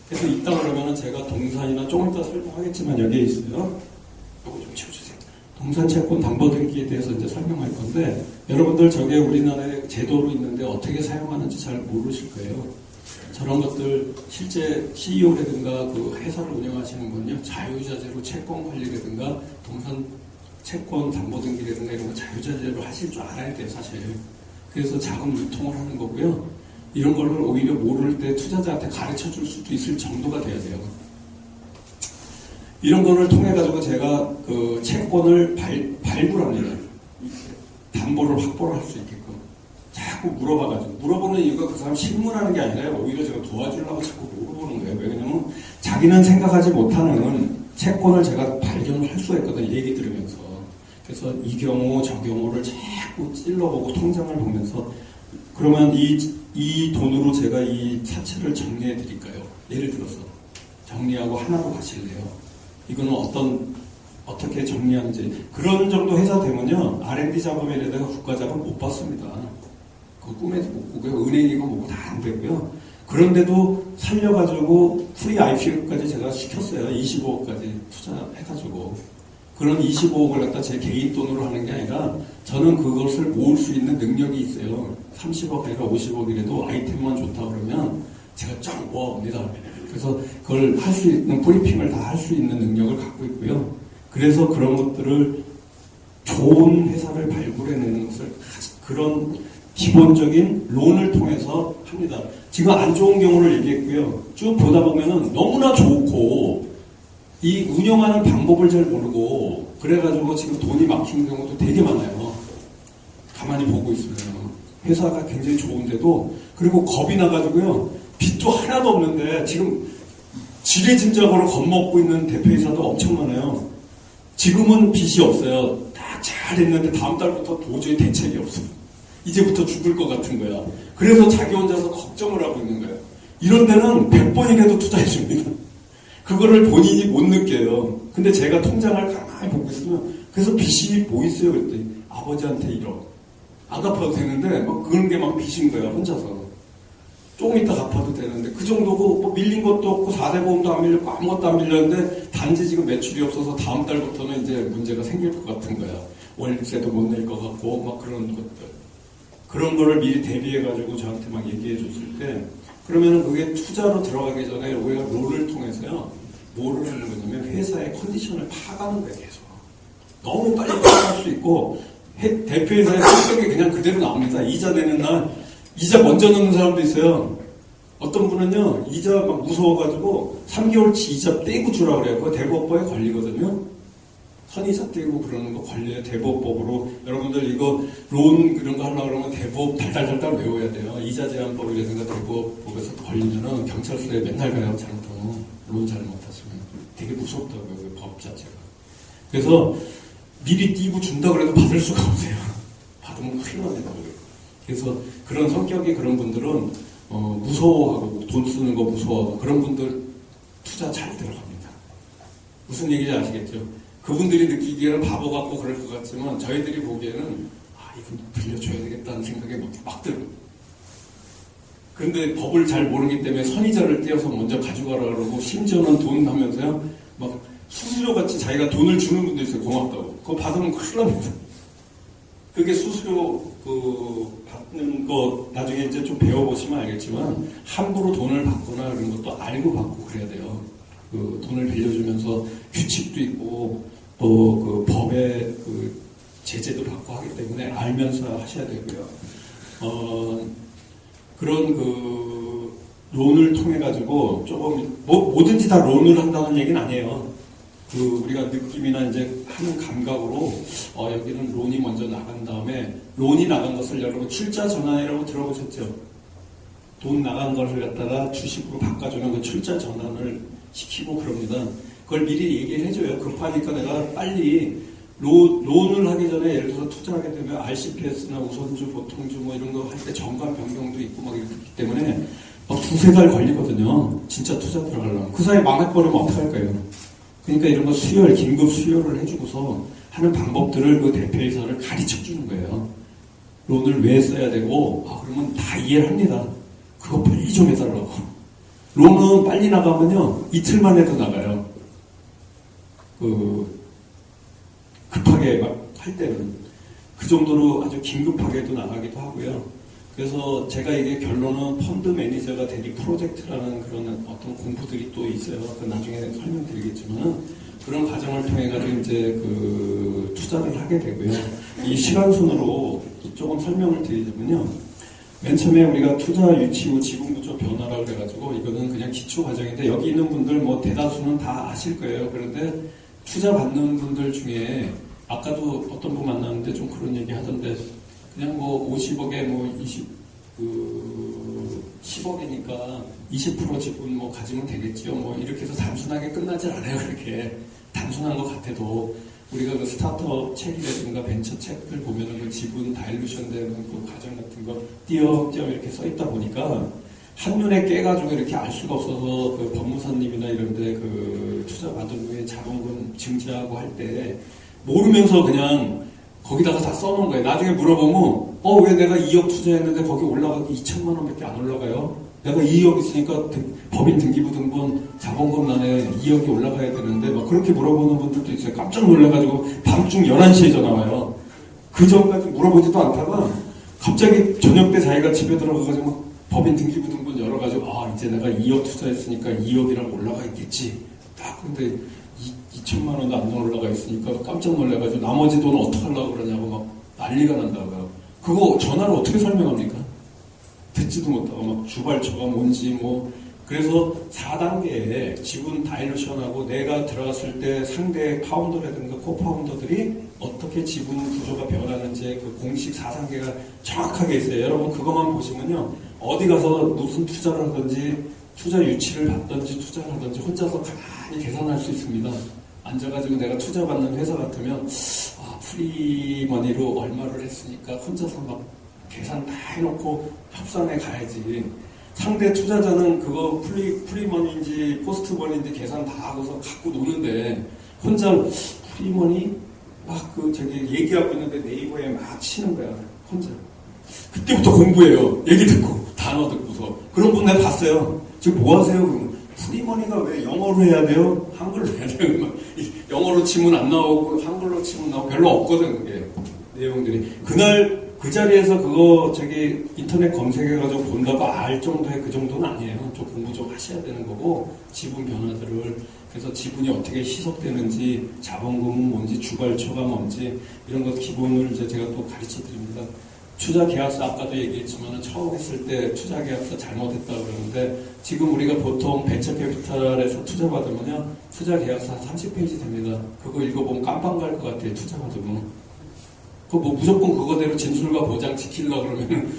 그래서 있다 그러면은 제가 동산이나 조금 이따 설명하겠지만 여기에 있어요. 요거 좀 치워주세요. 동산 채권 담보 등기에 대해서 이제 설명할 건데 여러분들 저게 우리나라에 제도로 있는데 어떻게 사용하는지 잘 모르실 거예요. 저런 것들 실제 CEO라든가 그 회사를 운영하시는 분요 자유자재로 채권 관리라든가 동산 채권 담보 등기라든가 이런 거 자유자재로 하실 줄 알아야 돼요, 사실. 그래서 자금 유통을 하는 거고요. 이런 거를 오히려 모를 때 투자자한테 가르쳐 줄 수도 있을 정도가 돼야 돼요. 이런 거를 통해 가지고 제가 그 채권을 발굴합니다. 담보를 확보를 할 수 있게끔. 자꾸 물어봐가지고. 물어보는 이유가 그 사람 신문하는 게 아니라 오히려 제가 도와주려고 자꾸 물어보는 거예요. 왜냐면 자기는 생각하지 못하는 채권을 제가 발견을 할 수가 있거든요. 얘기 들으면서. 그래서 이 경우 저 경우를 자꾸 찔러보고 통장을 보면서 그러면 이 돈으로 제가 이 사채를 정리해 드릴까요? 예를 들어서 정리하고 하나로 가실래요? 이거는 어떻게 정리하는지 그런 정도 회사 되면요 R&D 자금에다가 국가 자금 못 받습니다. 그 꿈에도 못 꾸고요. 은행이고 뭐고 다 안 되고요. 그런데도 살려가지고 프리 IPO까지 제가 시켰어요. 25억까지 투자해가지고. 그런 25억을 갖다 제 개인 돈으로 하는 게 아니라 저는 그것을 모을 수 있는 능력이 있어요. 30억 아니라 50억이라도 아이템만 좋다 그러면 제가 쫙 모아옵니다. 그래서 그걸 할 수 있는 브리핑을 다 할 수 있는 능력을 갖고 있고요. 그래서 그런 것들을 좋은 회사를 발굴해내는 것을 그런 기본적인 론을 통해서 합니다. 지금 안 좋은 경우를 얘기했고요. 쭉 보다 보면은 너무나 좋고 이 운영하는 방법을 잘 모르고 그래가지고 지금 돈이 막히는 경우도 되게 많아요. 가만히 보고 있으면 회사가 굉장히 좋은데도 그리고 겁이 나가지고요. 빚도 하나도 없는데 지금 지레짐작으로 겁먹고 있는 대표이사도 엄청 많아요. 지금은 빚이 없어요. 딱 잘했는데 다음 달부터 도저히 대책이 없어요. 이제부터 죽을 것 같은 거야. 그래서 자기 혼자서 걱정을 하고 있는 거예요. 이런 데는 100번이라도 투자해 줍니다. 그거를 본인이 못 느껴요. 근데 제가 통장을 가만히 보고 있으면 그래서 빚이 뭐 있어요? 그랬더니 아버지한테 1억. 안 갚아도 되는데 막 그런 게 막 빚인 거야 혼자서. 조금 이따 갚아도 되는데 그 정도고 뭐 밀린 것도 없고 4대 보험도 안 밀렸고 아무것도 안 밀렸는데 단지 지금 매출이 없어서 다음 달부터는 이제 문제가 생길 것 같은 거야. 월세도 못 낼 것 같고 막 그런 것들. 그런 거를 미리 대비해가지고 저한테 막 얘기해 줬을 때 그러면은 그게 투자로 들어가기 전에 우리가 롤을 통해서요 뭐를 하는 거냐면 회사의 컨디션을 파악하는 거예요 계속. 너무 빨리 파악할 수 있고 대표회사의 성격이 그냥 그대로 나옵니다. 이자 내는 날 이자 먼저 넣는 사람도 있어요. 어떤 분은요 이자 막 무서워가지고 3개월치 이자 떼고 주라 그래요. 그거 대법법에 걸리거든요. 선이자 떼고 그러는 거 걸려요. 대법법으로. 여러분들 이거 론 그런 거 하려고 그러면 대법 달달달달 외워야 돼요. 이자 제한법이라든가 대법법에서 걸리면은 경찰서에 맨날 가요. 잘못하면. 론 잘못하시면. 되게 무섭다고요. 그 법 자체가. 그래서 미리 띄고 준다 그래도 받을 수가 없어요. 받으면 큰일 납니다. 그래서 그런 성격이 그런 분들은 무서워하고 돈 쓰는 거 무서워하고 그런 분들 투자 잘 들어갑니다. 무슨 얘기인지 아시겠죠? 그분들이 느끼기에는 바보 같고 그럴 것 같지만 저희들이 보기에는 이건 빌려줘야 되겠다는 생각이 막 들어요. 그런데 법을 잘 모르기 때문에 선이자를 떼어서 먼저 가져가라 그러고 심지어는 돈 하면서요 막 수수료 같이 자기가 돈을 주는 분도 있어요. 고맙다고. 그거 받으면 큰일 납니다. 그게 수수료 받는 거 나중에 이제 좀 배워보시면 알겠지만 함부로 돈을 받거나 그런 것도 알고 받고 그래야 돼요. 그 돈을 빌려주면서 규칙도 있고 또 그 법의 그 제재도 받고 하기 때문에 알면서 하셔야 되고요. 그런 그 론을 통해 가지고 조금 뭐든지 다 론을 한다는 얘기는 아니에요. 그 우리가 느낌이나 이제 하는 감각으로 여기는 론이 먼저 나간 다음에 론이 나간 것을 여러분 출자 전환이라고 들어보셨죠? 돈 나간 것을 갖다가 주식으로 바꿔주는 그 출자 전환을 시키고 그럽니다. 그걸 미리 얘기를 해줘요. 급하니까 내가 빨리 론을 하기 전에 예를 들어서 투자하게 되면 RCPS나 우선주, 보통주 뭐 이런 거 할 때 정관 변경도 있고 막 이렇기 때문에 막 2-3달 걸리거든요. 진짜 투자 들어가려면. 그 사이에 망해버리면 어떡할까요? 그러니까 이런 거 수혈, 긴급 수혈을 해주고서 하는 방법들을 그 대표이사를 가르쳐 주는 거예요. 론을 왜 써야 되고, 그러면 다 이해를 합니다. 그거 빨리 좀 해달라고. 론은 빨리 나가면요, 이틀 만에도 나가요. 급하게 막 할 때는. 그 정도로 아주 긴급하게도 나가기도 하고요. 그래서 제가 이게 결론은 펀드 매니저가 되기 프로젝트라는 그런 어떤 공부들이 또 있어요. 그 나중에 설명드리겠지만은 그런 과정을 통해 가지고 이제 투자를 하게 되고요. 이 시간순으로 조금 설명을 드리자면요. 맨 처음에 우리가 투자 유치 후 지분 구조 변화라고 그래가지고 이거는 그냥 기초 과정인데 여기 있는 분들 뭐 대다수는 다 아실 거예요. 그런데 투자 받는 분들 중에 아까도 어떤 분 만났는데 좀 그런 얘기 하던데 그냥 뭐 50억에 뭐 10억이니까 20% 지분 뭐 가지면 되겠죠. 뭐 이렇게 해서 단순하게 끝나질 않아요. 그렇게 단순한 것 같아도 우리가 그 스타트업 책이라든가 벤처 책들 보면은 그 지분 다일루션 되는 그 과정 같은 거 띄엄띄엄 이렇게 써 있다 보니까 한눈에 깨가지고 이렇게 알 수가 없어서 그 법무사님이나 이런데 그 투자 받은 후에 자본금 증자하고 할 때 모르면서 그냥 거기다가 다 써놓은 거예요. 나중에 물어보면 왜 내가 2억 투자했는데 거기 올라가기 2천만 원밖에 안 올라가요? 내가 2억 있으니까 법인 등기부등본 자본금란에 2억이 올라가야 되는데 막 그렇게 물어보는 분들도 있어요. 깜짝 놀라가지고 밤중 11시에 전화 와요. 그 전까지 물어보지도 않다가 갑자기 저녁 때 자기가 집에 들어가가지고 법인 등기부등본 열어가지고 이제 내가 2억 투자했으니까 2억이랑 올라가 있겠지. 딱 근데 2천만 원도 안 올라가 있으니까 깜짝 놀라가지고 나머지 돈은 어떻게 하려고 그러냐고 막 난리가 난다고요. 그거 전화로 어떻게 설명합니까? 듣지도 못하고 막 주발처가 뭔지 뭐 그래서 4단계에 지분 다일루션하고 내가 들어갔을 때 상대 파운더라든가 코파운더들이 어떻게 지분 구조가 변하는지 그 공식 4단계가 정확하게 있어요. 여러분 그것만 보시면요. 어디 가서 무슨 투자를 하든지 투자 유치를 받든지 투자를 하든지 혼자서 가만히 계산할 수 있습니다. 앉아가지고 내가 투자받는 회사 같으면 프리머니로 얼마를 했으니까 혼자서 막 계산 다 해놓고 합산해 가야지. 상대 투자자는 그거 프리머니인지 포스트머니인지 계산 다 하고서 갖고 노는데 혼자 프리머니 막 얘기하고 있는데 네이버에 막 치는 거야. 혼자. 그때부터 공부해요. 얘기 듣고 단어 듣고서. 그런 분 내가 봤어요. 지금 뭐 하세요? 그러면 프리머니가 왜 영어로 해야 돼요? 한글로 해야 돼요? 영어로 치면 안 나오고 한글로 치면 나오고 별로 없거든 그게 내용들이. 그날 그 자리에서 그거 인터넷 검색해가지고 본다고 알 정도의 그 정도는 아니에요. 좀 공부 좀 하셔야 되는 거고 지분 변화들을 그래서 지분이 어떻게 희석되는지 자본금은 뭔지 주발처가 뭔지 이런 것 기본을 이제 제가 또 가르쳐 드립니다. 투자 계약서 아까도 얘기했지만 처음 했을 때 투자 계약서 잘못했다 그러는데 지금 우리가 보통 벤처 캐피탈에서 투자 받으면요 투자 계약서 한 30페이지 됩니다. 그거 읽어보면 깜빵 갈 것 같아요. 투자 받으면 뭐 무조건 그거대로 진술과 보장 지키려고 그러면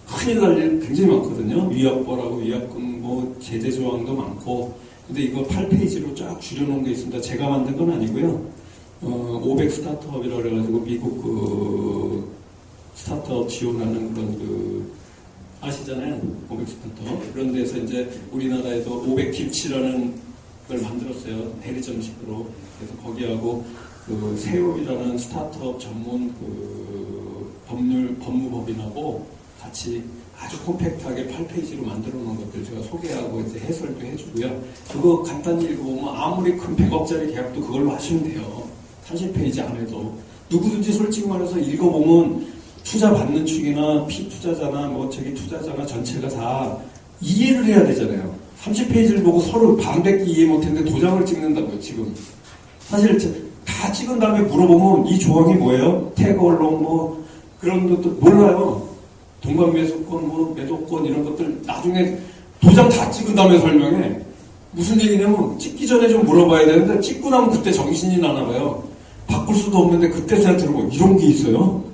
큰일 날 일 굉장히 많거든요. 위약보라고 위약금 뭐 제재 조항도 많고 근데 이거 8페이지로 쫙 줄여놓은 게 있습니다. 제가 만든 건 아니고요. 500 스타트업이라고 그래가지고 미국 스타트업 지원하는 그런 아시잖아요. 500 스타트업. 그런 데서 이제 우리나라에도 500 김치라는 걸 만들었어요. 대리점식으로. 그래서 거기하고 세월이라는 스타트업 전문 법무법인하고 같이 아주 콤팩트하게 8페이지로 만들어 놓은 것들 제가 소개하고 이제 해설도 해주고요. 그거 간단히 읽어보면 아무리 큰 100억짜리 계약도 그걸로 하시면 돼요. 30페이지 안에도. 누구든지 솔직히 말해서 읽어보면 투자 받는 측이나 피투자자나 투자자나 전체가 다 이해를 해야 되잖아요. 30페이지를 보고 서로 반백기 이해 못했는데 도장을 찍는다고요, 지금. 사실 다 찍은 다음에 물어보면 이 조항이 뭐예요? 태그 언론 그런 것도 몰라요. 동반매수권, 매도권 이런 것들 나중에 도장 다 찍은 다음에 설명해. 무슨 얘기냐면 찍기 전에 좀 물어봐야 되는데 찍고 나면 그때 정신이 나나 봐요. 바꿀 수도 없는데 그때 생각해보면 이런 게 있어요?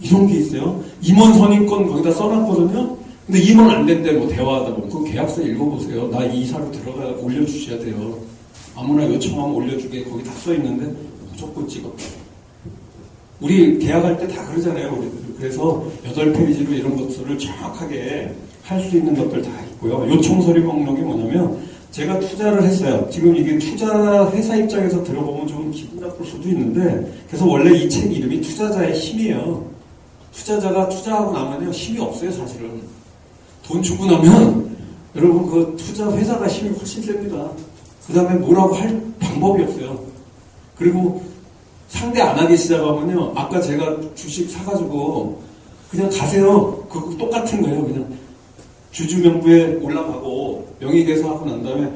이런 게 있어요? 임원 선임권 거기다 써놨거든요? 근데 임원 안 된대 대화하다 보면 그 계약서 읽어보세요. 나 이사로 들어가 올려주셔야 돼요. 아무나 요청하면 올려주게 거기 다 써있는데 무조건 찍어. 우리 계약할 때 다 그러잖아요. 그래서 8페이지로 이런 것들을 정확하게 할 수 있는 것들 다 있고요. 요청 서류 목록이 뭐냐면 제가 투자를 했어요. 지금 이게 투자 회사 입장에서 들어보면 좀 기분 나쁠 수도 있는데 그래서 원래 이 책 이름이 투자자의 힘이에요. 투자자가 투자하고 나면요 힘이 없어요. 사실은 돈 주고 나면 여러분 그 투자 회사가 힘이 훨씬 셉니다. 그 다음에 뭐라고 할 방법이 없어요. 그리고 상대 안 하기 시작하면요. 아까 제가 주식 사가지고 그냥 가세요. 그거 똑같은 거예요. 그냥 주주명부에 올라가고 명의개설하고 난 다음에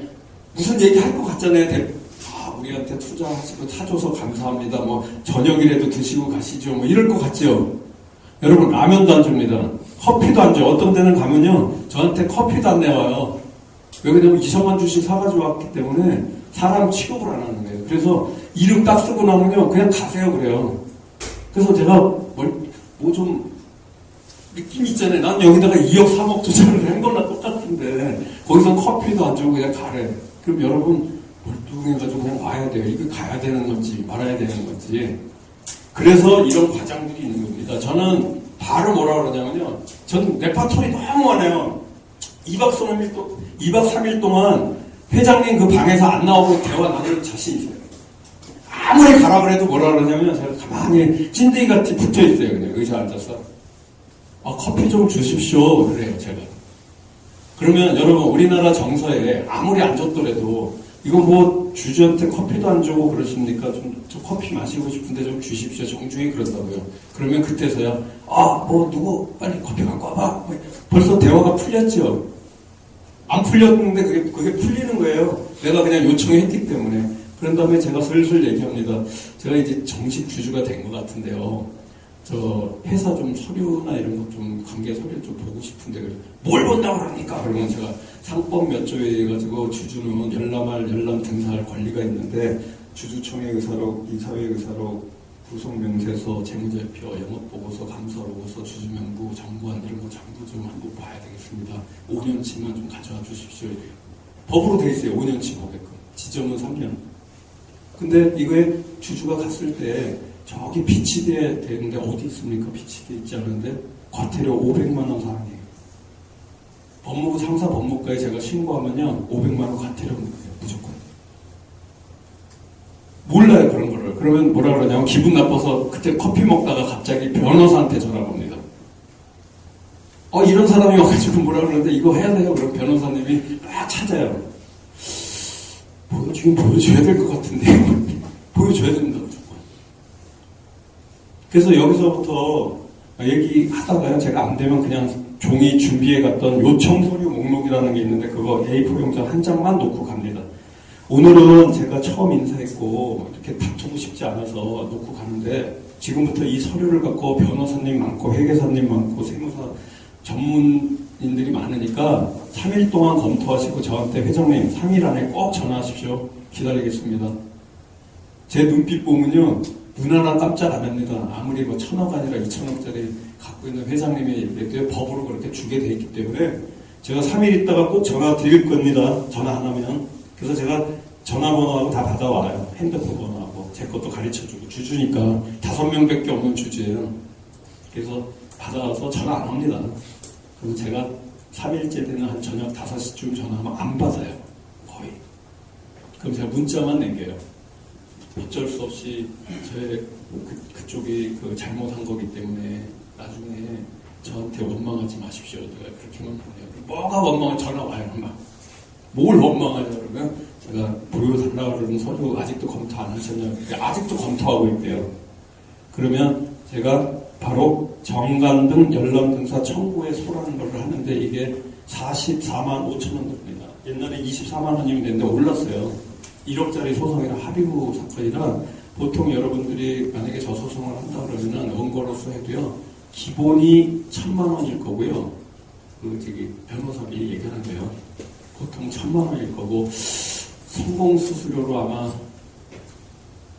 무슨 얘기 할 것 같잖아요. 우리한테 투자하시고 사줘서 감사합니다. 뭐 저녁이라도 드시고 가시죠. 뭐 이럴 것 같죠. 여러분 라면도 안 줍니다. 커피도 안 줘요. 어떤 데는 가면요. 저한테 커피도 안 내와요. 왜 그러냐면 2천만 주씩 사가지고 왔기 때문에 사람 취급을 안 하는 거예요. 그래서 이름 딱 쓰고 나면요. 그냥 가세요 그래요. 그래서 제가 뭐 좀 느낌 있잖아요. 난 여기다가 2억 3억 투자를 한 거나 똑같은데 거기서 커피도 안 주고 그냥 가래. 그럼 여러분 멀뚱해가지고 그냥 와야 돼요. 이거 가야 되는 건지 말아야 되는 건지. 그래서 이런 과장들이 있는 겁니다. 저는 바로 뭐라 그러냐면요. 전 레파토리 너무 많아요. 2박 3일 동안 회장님 그 방에서 안 나오고 대화 나눌 자신 있어요. 아무리 가라 그래도 뭐라 그러냐면 제가 가만히 찐득이 같이 붙어 있어요. 그냥 의자 앉아서. 커피 좀 주십시오. 그래요, 제가. 그러면 여러분, 우리나라 정서에 아무리 안 줬더라도 이거 뭐 주주한테 커피도 안 주고 그러십니까? 저 커피 마시고 싶은데 좀 주십시오. 정중히 그런다고요. 그러면 그때서야 누구 빨리 커피 갖고 와봐. 벌써 대화가 풀렸죠. 안 풀렸는데 그게 풀리는 거예요. 내가 그냥 요청했기 때문에. 그런 다음에 제가 슬슬 얘기합니다. 제가 이제 정식 주주가 된 것 같은데요. 저 회사 좀 서류나 이런 것 좀 관계 서류 좀 보고 싶은데 뭘 본다고 그럽니까? 그러면 제가 상법 몇 조에 해가지고 주주는 열람할 열람 등사할 권리가 있는데 주주총회 의사록, 이사회 의사록, 구속명세서, 재무제표, 영업보고서, 감사보고서, 주주명부, 정관 이런 거 전부 좀 한번 봐야 되겠습니다. 5년치만 좀 가져와 주십시오. 법으로 돼 있어요. 5년치 보게끔. 지점은 3년. 근데 이거에 주주가 갔을 때 저기 빛이 되는데 어디 있습니까? 빛이 돼 있지 않은데 과태료 500만 원 사항이에요. 법무부 상사 법무과에 제가 신고하면요 500만 원 과태료 물어요. 무조건. 몰라요 그런 거를. 그러면 뭐라 그러냐면 기분 나빠서 그때 커피 먹다가 갑자기 변호사한테 전화가 옵니다. 이런 사람이 와가지고 뭐라 그러는데 이거 해야 돼요. 그럼 변호사님이 막 찾아요. 지금 보여줘야 될 것 같은데요. 보여줘야 됩니다. 그래서 여기서부터 얘기하다가요. 제가 안 되면 그냥 종이 준비해 갔던 요청 서류 목록이라는 게 있는데 그거 A4 용지 한 장만 놓고 갑니다. 오늘은 제가 처음 인사했고 이렇게 다투고 싶지 않아서 놓고 가는데 지금부터 이 서류를 갖고 변호사님 많고 회계사님 많고 세무사 전문인들이 많으니까 3일 동안 검토하시고 저한테 회장님 3일 안에 꼭 전화하십시오. 기다리겠습니다. 제 눈빛 보면요. 눈 하나 깜짝 안 합니다. 아무리 1,000억 아니라 2,000억짜리 갖고 있는 회장님이 이렇게 법으로 그렇게 주게 돼 있기 때문에 제가 3일 있다가 꼭 전화 드릴 겁니다. 전화 안 하면. 그래서 제가 전화번호하고 다 받아와요. 핸드폰 번호하고. 제 것도 가르쳐주고. 주주니까 5명밖에 없는 주제예요. 그래서 받아와서 전화 안 합니다. 그럼 제가 3일째 되는 한 저녁 5시쯤 전화하면 안 받아요. 거의. 그럼 제가 문자만 남겨요. 어쩔 수 없이 그쪽이 잘못한 거기 때문에 나중에 저한테 원망하지 마십시오. 내가 그렇게만 보내요. 뭐가 원망을 전화 와요. 막. 뭘 원망하냐 그러면 제가 보여달라고 그러는 서류 아직도 검토 안 하셨냐고. 아직도 검토하고 있대요. 그러면 제가 바로 정관 등 열람 등사 청구에 소라는 걸 하는데 이게 44만 5천 원 됩니다. 옛날에 24만 원이면 됐는데 올랐어요. 1억짜리 소송이라 합의부 사건이라 보통 여러분들이 만약에 저 소송을 한다 그러면은 원고로서 해도요 기본이 1,000만 원일 거고요. 변호사비 얘기하는 거예요. 보통 1,000만 원일 거고 성공 수수료로 아마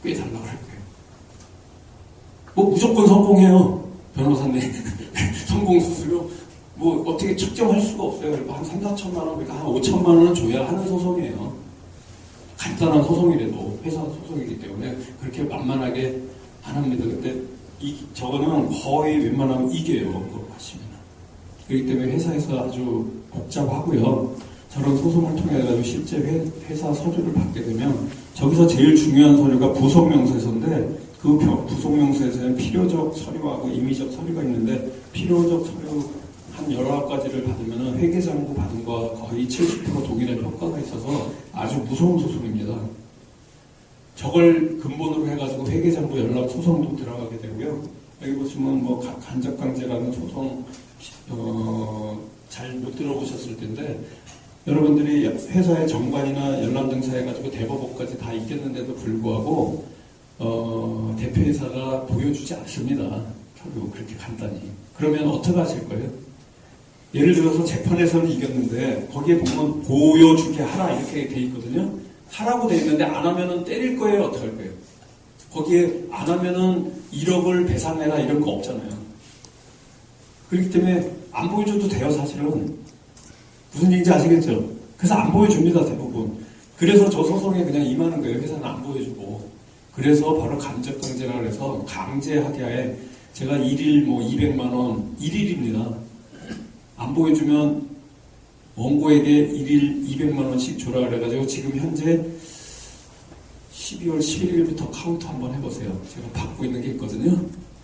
꽤 달라고 할 거예요. 뭐 무조건 성공해요. 변호사님 성공 수수료 뭐 어떻게 측정할 수가 없어요. 한 3, 4천만 원 그러니까 한 5천만 원은 줘야 하는 소송이에요. 간단한 소송이라도 회사 소송이기 때문에 그렇게 만만하게 안 합니다. 근데 저거는 거의 웬만하면 이겨요. 그거 하시면. 그렇기 때문에 회사에서 아주 복잡하고요. 저런 소송을 통해 가지고 실제 회사 서류를 받게 되면 저기서 제일 중요한 서류가 부속명세서인데 그 부속명세서에는 필요적 서류하고 임의적 서류가 있는데 필요적 서류 한 19가지를 받으면 회계장부 받은 거와 거의 70% 동일한 효과가 있어서 아주 무서운 소송입니다. 저걸 근본으로 해가지고 회계장부 열람 소송도 들어가게 되고요. 여기 보시면 뭐 간접강제라는 소송 잘 못 들어보셨을 텐데 여러분들이 회사의 정관이나 열람 등사 해가지고 대법원까지 다 있겠는데도 불구하고 대표이사가 보여주지 않습니다. 결국 그렇게 간단히. 그러면 어떻게 하실 거예요? 예를 들어서 재판에서는 이겼는데 거기에 보면 보여주게 하라 이렇게 돼 있거든요. 하라고 돼 있는데 안 하면은 때릴 거예요? 어떻게 할 거예요? 거기에 안 하면은 1억을 배상해라 이런 거 없잖아요. 그렇기 때문에 안 보여줘도 돼요, 사실은. 무슨 얘기인지 아시겠죠? 그래서 안 보여줍니다, 대부분. 그래서 저 소송에 그냥 임하는 거예요. 회사는 안 보여주고. 그래서 바로 간접강제라 그래서 강제하게 하에 제가 1일 뭐 200만원, 1일입니다. 안 보여주면 원고에게 1일 200만원씩 줘라 그래가지고 지금 현재 12월 11일부터 카운트 한번 해보세요. 제가 받고 있는 게 있거든요.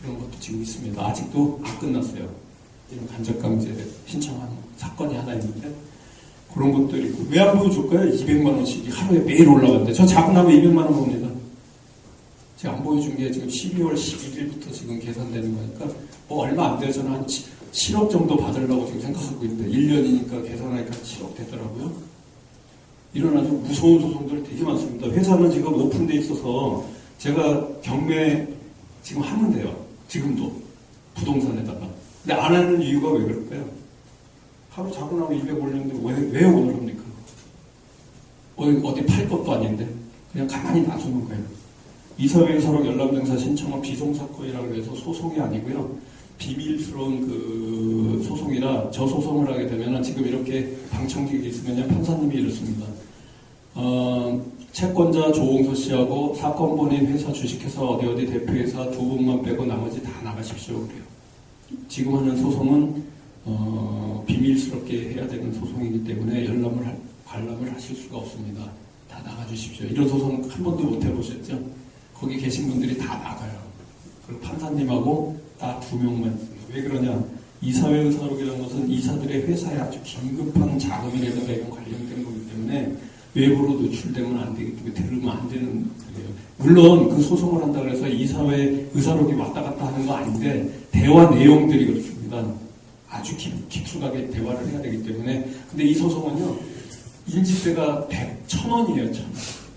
그런 것도 지금 있습니다. 아직도 안 끝났어요. 이런 간접강제 신청한 사건이 하나 있는데 그런 것도 있고 왜 안 보여줄까요? 200만원씩이 하루에 매일 올라가는데 저 자고 나면 200만원 봅니다. 제가 안 보여준 게 지금 12월 11일부터 지금 계산되는 거니까 뭐 얼마 안 돼요. 저는 한 7억 정도 받으려고 지금 생각하고 있는데 1년이니까 계산하니까 7억 되더라고요. 이런 아주 무서운 소송들 되게 많습니다. 회사는 지금 오픈돼 있어서 제가 경매 지금 하면 돼요. 지금도 부동산에다가. 근데 안 하는 이유가 왜 그럴까요? 하루 자고 나면 200 올렸는데 왜 오늘 합니까? 어디 팔 것도 아닌데 그냥 가만히 놔두는 거예요. 이사회사록 열람등사 신청은 비송사건이라고 해서 소송이 아니고요. 비밀스러운 그 소송이라 저 소송을 하게 되면 지금 이렇게 방청객이 있으면 판사님이 이렇습니다. 채권자 조홍서 씨하고 사건본인 회사 주식회사 어디 대표회사 두 분만 빼고 나머지 다 나가십시오. 그래요. 지금 하는 소송은 비밀스럽게 해야 되는 소송이기 때문에 관람을 하실 수가 없습니다. 다 나가주십시오. 이런 소송 한 번도 못 해보셨죠? 거기 계신 분들이 다 나가요. 그리고 판사님하고 딱 2명만. 왜 그러냐? 이사회 의사록이라는 것은 이사들의 회사에 아주 긴급한 자금이라든가 이런 관련된 거기 때문에 외부로 노출되면 안 되기 때문에 들으면 안 되는 거예요. 물론 그 소송을 한다고 해서 이사회 의사록이 왔다 갔다 하는 거 아닌데 대화 내용들이 그렇습니다. 아주 깊숙하게 대화를 해야 되기 때문에. 근데 이 소송은요. 인지세가 1,000원이에요. 1,000원.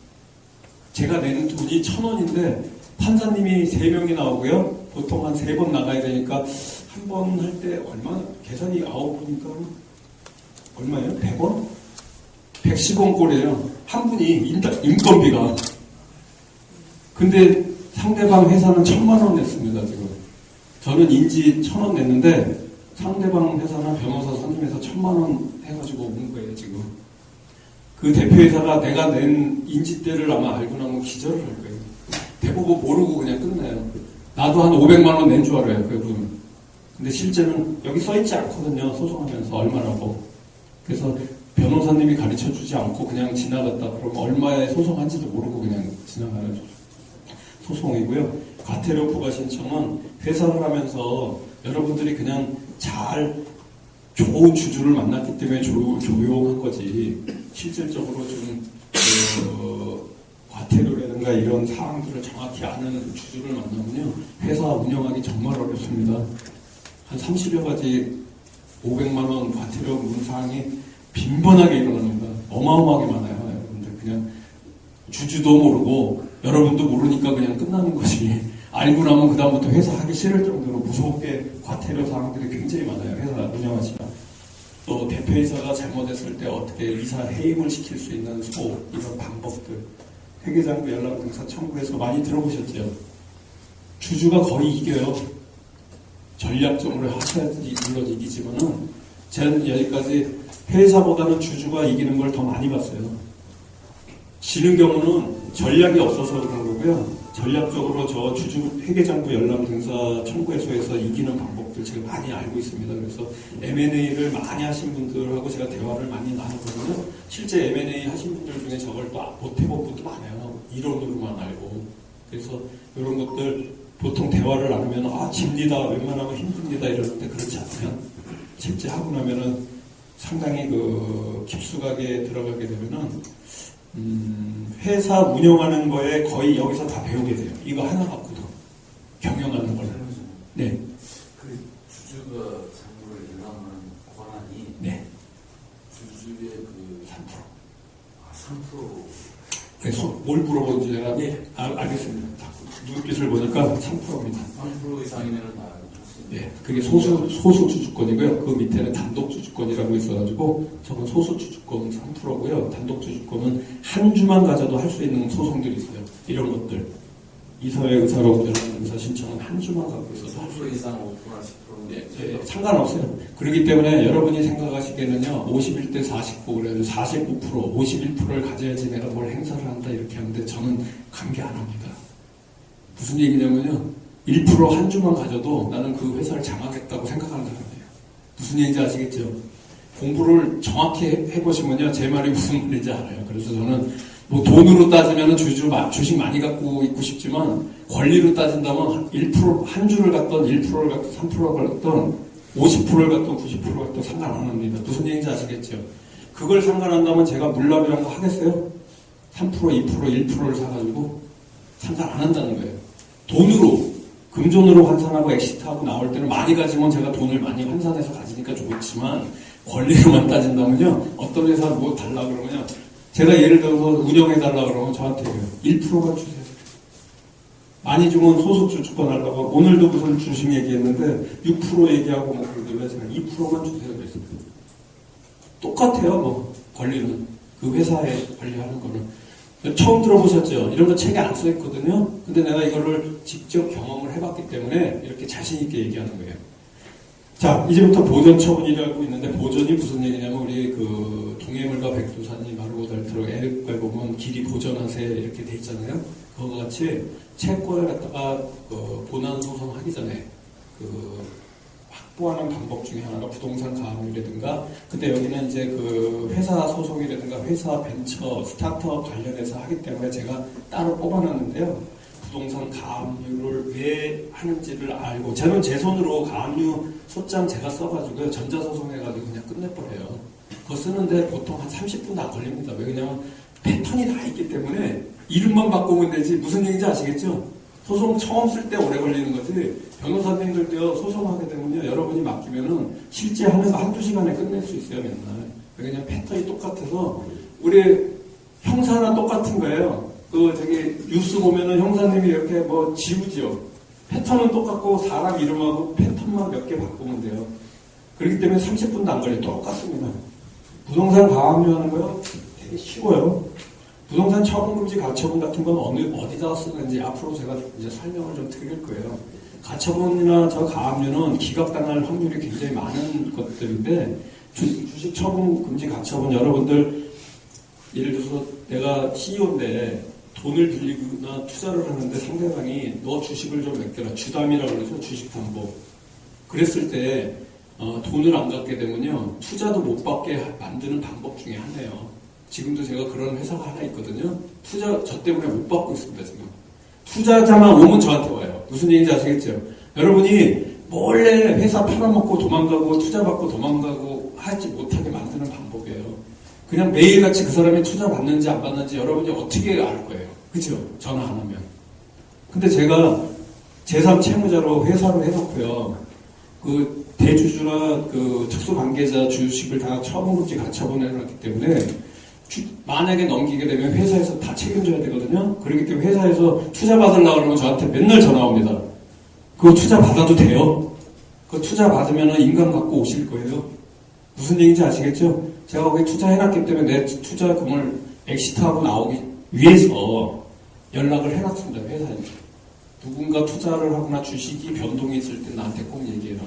제가 내는 돈이 1,000원인데 판사님이 3명이 나오고요. 보통 한 3번 나가야 되니까 한 번 할 때 얼마? 계산이 9분이니까 얼마예요? 100원? 110원 꼴이에요. 한 분이 인건비가. 근데 상대방 회사는 1,000만 원 냈습니다. 지금. 저는 인지 1,000원 냈는데 상대방 회사나 변호사 선임해서 1,000만 원 해가지고 온 거예요. 지금. 그 대표회사가 내가 낸 인지대를 아마 알고 나면 기절을 할 거예요. 대부분 모르고 그냥 끝나요. 나도 한 500만 원 낸 줄 알아요. 그분. 근데 실제는 여기 써있지 않거든요. 소송하면서 얼마라고. 그래서 변호사님이 가르쳐주지 않고 그냥 지나갔다 그러면 얼마에 소송한지도 모르고 그냥 지나가는 소송이고요. 과태료 부과 신청은 회사를 하면서 여러분들이 그냥 잘 좋은 주주를 만났기 때문에 조용한 거지 실질적으로 좀 과태료라든가 이런 사항들을 정확히 아는 주주를 만나면요 회사 운영하기 정말 어렵습니다. 한 30여 가지 500만 원 과태료 문사항이 빈번하게 일어납니다. 어마어마하게 많아요. 여러분들 그냥 주주도 모르고 여러분도 모르니까 그냥 끝나는 것이 알고 나면 그 다음부터 회사 하기 싫을 정도로 무섭게 과태료 사항들이 굉장히 많아요. 회사 운영하시면. 또 대표이사가 잘못했을 때 어떻게 이사 해임을 시킬 수 있는 이런 방법들 회계장부 열람 등사 청구해서 많이 들어보셨죠? 주주가 거의 이겨요. 전략적으로 하셔야지 물론 이기지만은 저는 여기까지 회사보다는 주주가 이기는 걸 더 많이 봤어요. 지는 경우는 전략이 없어서 그런 거고요. 전략적으로 저 주주 회계장부 열람 등사 청구해소에서 이기는 방법들 제가 많이 알고 있습니다. 그래서 M&A를 많이 하신 분들하고 제가 대화를 많이 나누거든요. 실제 M&A 하신 분들 중에 저걸 또 못 해본 분도 많아요. 이론으로만 알고. 그래서 이런 것들 보통 대화를 나누면 집니다. 웬만하면 힘듭니다. 이러는데 그렇지 않으면 실제 하고 나면은 상당히 그 깊숙하게 들어가게 되면은 회사 운영하는 거에 거의 여기서 다 배우게 돼요. 이거 하나 갖고도 경영하는 걸. 네. 그 주주가 장부를 인감하는 권한이 네. 주주의 그 3%. 아, 3%. 그래서 뭘 물어보는지 제가 알겠습니다. 눈빛을 보니까 3%입니다. 3% 이상이면 다 네, 그게 소수 주주권이고요. 그 밑에는 단독 주주권이라고 있어가지고 저건 소수 주주권 3%고요. 단독 주주권은 한 주만 가져도 할 수 있는 소송들이 있어요. 이런 것들. 이사회 의사로 변하는 의사 신청은 한 주만 갖고 있어서 3% 이상 5%나 10%는 네, 상관없어요. 그렇기 때문에 여러분이 생각하시기에는요, 51대 49, 그래도 49%, 51%를 가져야지 내가 뭘 행사를 한다 이렇게 하는데 저는 관계 안 합니다. 무슨 얘기냐면요, 1% 한 주만 가져도 나는 그 회사를 장악했다고 생각하는 사람이에요. 무슨 얘기인지 아시겠죠? 공부를 정확히 해보시면요, 제 말이 무슨 말인지 알아요. 그래서 저는 뭐 돈으로 따지면 주식 많이 갖고 있고 싶지만 권리로 따진다면 1% 한 주를 갖던 1%를 갖던 3%를 갖던 50%를 갖던 90%를 갖던 상관 안 합니다. 무슨 얘기인지 아시겠죠? 그걸 상관한다면 제가 물납이라는 거 하겠어요? 3%, 2%, 1%를 사가지고 상관 안 한다는 거예요. 돈으로 금전으로 환산하고 엑시트하고 나올 때는 많이 가지면 제가 돈을 많이 환산해서 가지니까 좋지만 권리로만 따진다면요, 어떤 회사 뭐 달라 그러면요, 제가 예를 들어서 운영해달라 그러면 저한테 1%만 주세요. 많이 주면 소속주주권 하려고 오늘도 무슨 주식 얘기했는데 6% 얘기하고 뭐 그러길래 제가 2%만 주세요 그랬습니다. 똑같아요. 뭐 권리는 그 회사에 관리하는 거는 처음 들어보셨죠? 이런 거 책에 안 써있거든요. 근데 내가 이거를 직접 경험을 해봤기 때문에 이렇게 자신 있게 얘기하는 거예요. 자, 이제부터 보전 처분이라고 있는데, 보전이 무슨 얘기냐면, 우리 그 동해물과 백두산이 마르고 닳도록 애국가에 보면 길이 보전하세 이렇게 돼 있잖아요. 그거와 같이 채권을 갖다가 본안 소송하기 전에 확보하는 방법 중에 하나가 부동산 가압류라든가, 근데 여기는 이제 그 회사 소송이라든가 회사 벤처 스타트업 관련해서 하기 때문에 제가 따로 뽑아놨는데요. 부동산 가압류를 왜 하는지를 알고, 저는 제 손으로 가압류 소장 제가 써가지고요, 전자소송해가지고 그냥 끝내버려요. 그거 쓰는데 보통 한 30분도 안 걸립니다. 왜냐면 패턴이 다 있기 때문에 이름만 바꾸면 되지. 무슨 얘기인지 아시겠죠? 소송 처음 쓸 때 오래 걸리는 거지, 변호사님들도요, 소송하게 되면요, 여러분이 맡기면은 실제 하는 거 한두 시간에 끝낼 수 있어요, 맨날. 왜냐면 패턴이 똑같아서, 우리 형사나 똑같은 거예요. 저기 뉴스 보면은 형사님이 이렇게 뭐 지우죠. 패턴은 똑같고 사람 이름하고 패턴만 몇 개 바꾸면 돼요. 그렇기 때문에 30분도 안 걸려요. 똑같습니다. 부동산 가압류 하는 거요, 되게 쉬워요. 부동산 처분금지 가처분 같은 건 어디다 쓰는지 앞으로 제가 이제 설명을 좀 드릴 거예요. 가처분이나 저 가압류는 기각당할 확률이 굉장히 많은 것들인데, 주식 처분금지 가처분, 여러분들 예를 들어서 내가 CEO인데 돈을 빌리거나 투자를 하는데 상대방이 너 주식을 좀 맡겨라, 주담이라고 그러죠. 주식담보. 그랬을 때 돈을 안 갖게 되면요, 투자도 못 받게 만드는 방법 중에 하나예요. 지금도 제가 그런 회사가 하나 있거든요. 저 때문에 못 받고 있습니다, 지금. 투자자만 오면 저한테 와요. 무슨 얘기인지 아시겠죠? 여러분이 몰래 회사 팔아먹고 도망가고 투자 받고 도망가고 하지 못하게 만드는 방법이에요. 그냥 매일같이 그 사람이 투자 받는지 안 받는지 여러분이 어떻게 알 거예요? 그죠? 전화 안 하면. 근데 제가 제3 채무자로 회사를 해놓고요, 그 대주주나 그 특수관계자 주식을 다 처분금지 가처분 해놨기 때문에 만약에 넘기게 되면 회사에서 다 책임져야 되거든요. 그렇기 때문에 회사에서 투자 받으려고 그러면 저한테 맨날 전화 옵니다. 그거 투자 받아도 돼요? 그거 투자 받으면 인감 갖고 오실 거예요. 무슨 얘기인지 아시겠죠? 제가 거기 투자해놨기 때문에 내 투자금을 엑시트하고 나오기 위해서 연락을 해놨습니다, 회사에. 누군가 투자를 하거나 주식이 변동이 있을 때 나한테 꼭 얘기해라.